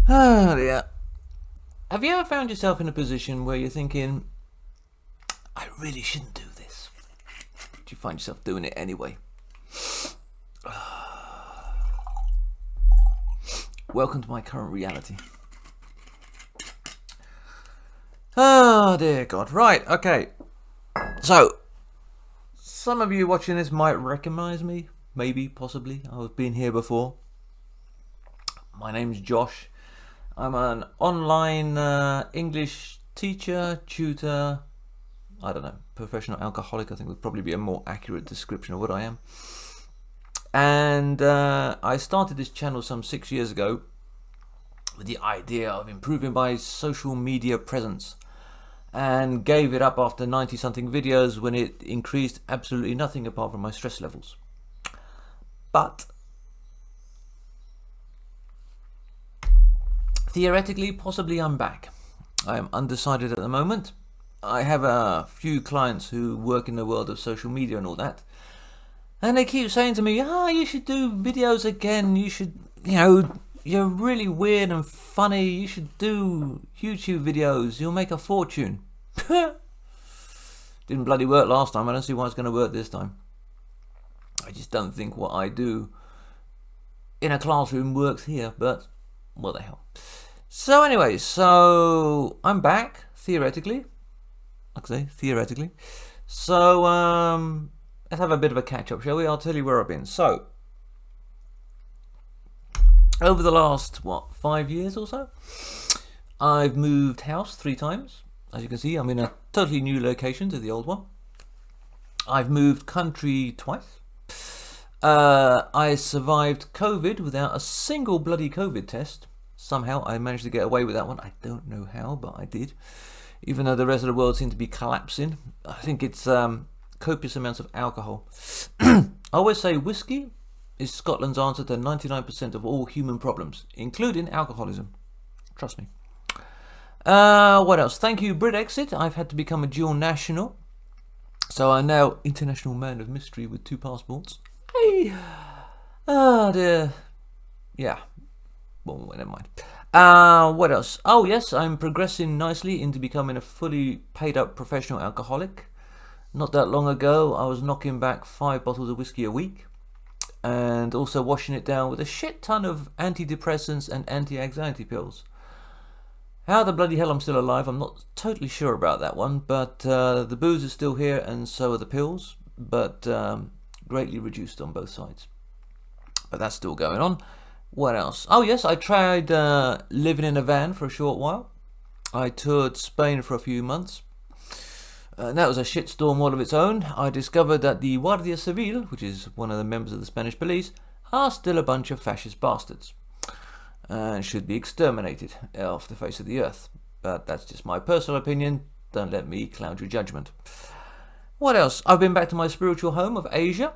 Oh dear. Have you ever found yourself in a position where you're thinking, I really shouldn't do this? But you find yourself doing it anyway? Welcome to my current reality. Oh dear God. Right, okay. So, some of you watching this might recognize me. Maybe, possibly. I've been here before. My name's Josh. I'm an online English teacher, tutor, I don't know, professional alcoholic, I think would probably be a more accurate description of what I am. And I started this channel some 6 years ago with the idea of improving my social media presence, and gave it up after 90 something videos when it increased absolutely nothing apart from my stress levels. But theoretically, possibly I'm back. I am undecided at the moment. I have a few clients who work in the world of social media and all that. And they keep saying to me, you should do videos again. You should, you're really weird and funny. You should do YouTube videos. You'll make a fortune. Didn't bloody work last time. I don't see why it's going to work this time. I just don't think what I do in a classroom works here, but what the hell. So anyway, so I'm back, theoretically. Like I say, theoretically. So let's have a bit of a catch up, shall we? I'll tell you where I've been. So, over the last, 5 years or so, I've moved house 3 times. As you can see, I'm in a totally new location to the old one. I've moved country twice. I survived COVID without a single bloody COVID test. Somehow I managed to get away with that one. I don't know how, but I did. Even though the rest of the world seemed to be collapsing. I think it's copious amounts of alcohol. I always say whiskey is Scotland's answer to 99% of all human problems, including alcoholism. Trust me. What else? Thank you, Brexit. I've had to become a dual national. So I'm now international man of mystery with 2 passports. Hey! Oh dear. Yeah. Well, never mind. What else? Oh yes, I'm progressing nicely into becoming a fully paid up professional alcoholic. Not that long ago, I was knocking back 5 bottles of whiskey a week, and also washing it down with a shit ton of antidepressants and anti-anxiety pills. How the bloody hell I'm still alive, I'm not totally sure about that one, but the booze is still here and so are the pills, but greatly reduced on both sides. But that's still going on. What else? Oh yes, I tried living in a van for a short while. I toured Spain for a few months. And that was a shitstorm all of its own. I discovered that the Guardia Civil, which is one of the members of the Spanish police, are still a bunch of fascist bastards and should be exterminated off the face of the earth. But that's just my personal opinion. Don't let me cloud your judgment. What else? I've been back to my spiritual home of Asia.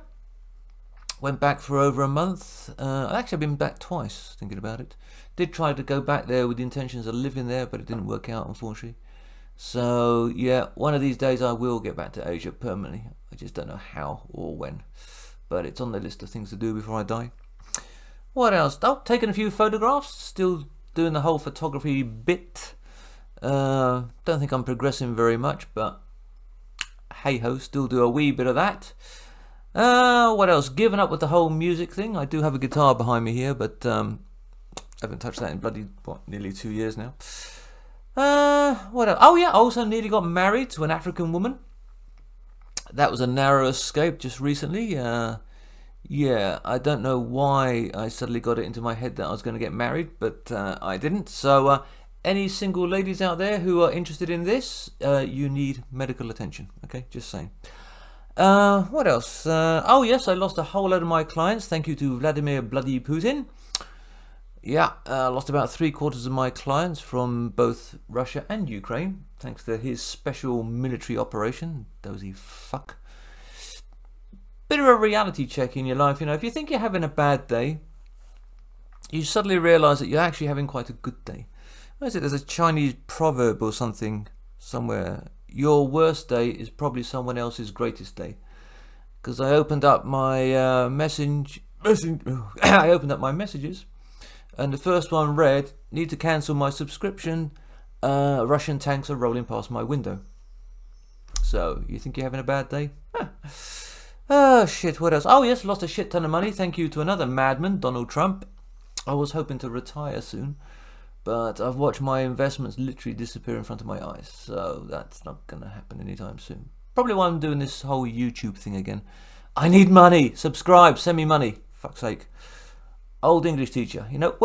Went back for over a month. Actually, I've been back twice, thinking about it. Did try to go back there with the intentions of living there, but it didn't work out, unfortunately. So, yeah, one of these days I will get back to Asia permanently. I just don't know how or when. But it's on the list of things to do before I die. What else? Oh, taking a few photographs. Still doing the whole photography bit. Don't think I'm progressing very much, but hey-ho, still do a wee bit of that. What else? Given up with the whole music thing. I do have a guitar behind me here, but haven't touched that in bloody, nearly 2 years now. What else? Oh yeah, I also nearly got married to an African woman. That was a narrow escape just recently. Yeah, I don't know why I suddenly got it into my head that I was going to get married, but I didn't. So any single ladies out there who are interested in this, you need medical attention. Okay, just saying. What else? Oh yes, I lost a whole load of my clients. Thank you to Vladimir bloody Putin. Yeah, lost about 3/4 of my clients from both Russia and Ukraine, thanks to his special military operation. Dozy fuck. Bit of a reality check in your life, if you think you're having a bad day, you suddenly realise that you're actually having quite a good day. What is it? There's a Chinese proverb or something somewhere. Your worst day is probably someone else's greatest day. Because I opened up my I opened up my messages And the first one read, "Need to cancel my subscription. Russian tanks are rolling past my window." So, you think you're having a bad day? Huh. Oh, shit, what else? Oh, yes, lost a shit ton of money. Thank you to another madman, Donald Trump. I was hoping to retire soon, but I've watched my investments literally disappear in front of my eyes. So, that's not going to happen anytime soon. Probably why I'm doing this whole YouTube thing again. I need money. Subscribe. Send me money. Fuck's sake. Old English teacher. You know,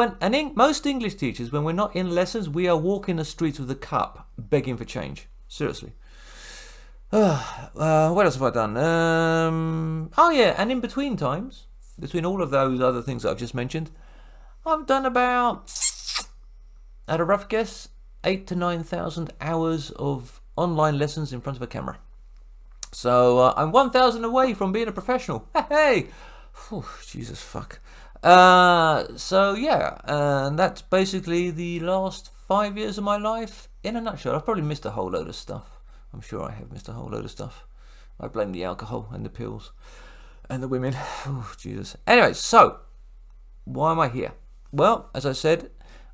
most English teachers, when we're not in lessons, we are walking the streets with a cup, begging for change. Seriously. What else have I done? Oh yeah, and in between times, between all of those other things that I've just mentioned, I've done about, at a rough guess, 8,000 to 9,000 hours of online lessons in front of a camera. So I'm 1,000 away from being a professional. Hey, whew, Jesus fuck. So yeah, and that's basically the last 5 years of my life in a nutshell. I've probably missed a whole load of stuff. I'm sure I have missed a whole load of stuff. I blame the alcohol and the pills and the women. Oh, Jesus. Anyway, so why am I here? Well, as I said,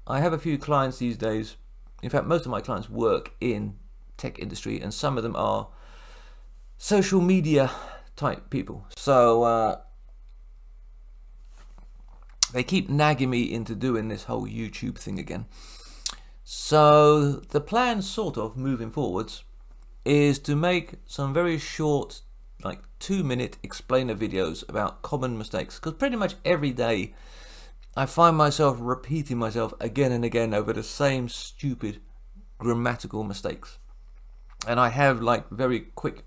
I have a few clients these days. In fact, most of my clients work in tech industry, and some of them are social media type people. So they keep nagging me into doing this whole YouTube thing again. So the plan, sort of, moving forwards, is to make some very short, like 2-minute explainer videos about common mistakes. Because pretty much every day I find myself repeating myself again and again over the same stupid grammatical mistakes. And I have like very quick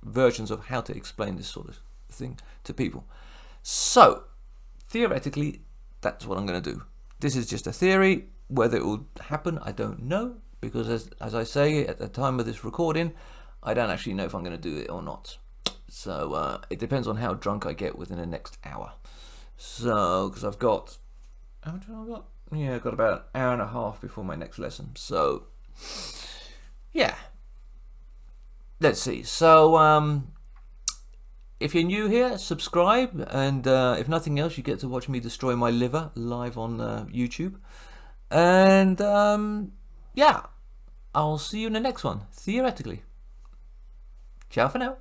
versions of how to explain this sort of thing to people. So theoretically, that's what I'm going to do. This is just a theory. Whether it will happen, I don't know. Because as I say, at the time of this recording, I don't actually know if I'm going to do it or not. So it depends on how drunk I get within the next hour. So, because I've got, how much have I got? Yeah, I've got about an hour and a half before my next lesson. So, yeah. Let's see. So, if you're new here, subscribe. And if nothing else, you get to watch me destroy my liver live on YouTube. And, yeah. I'll see you in the next one, theoretically. Ciao for now.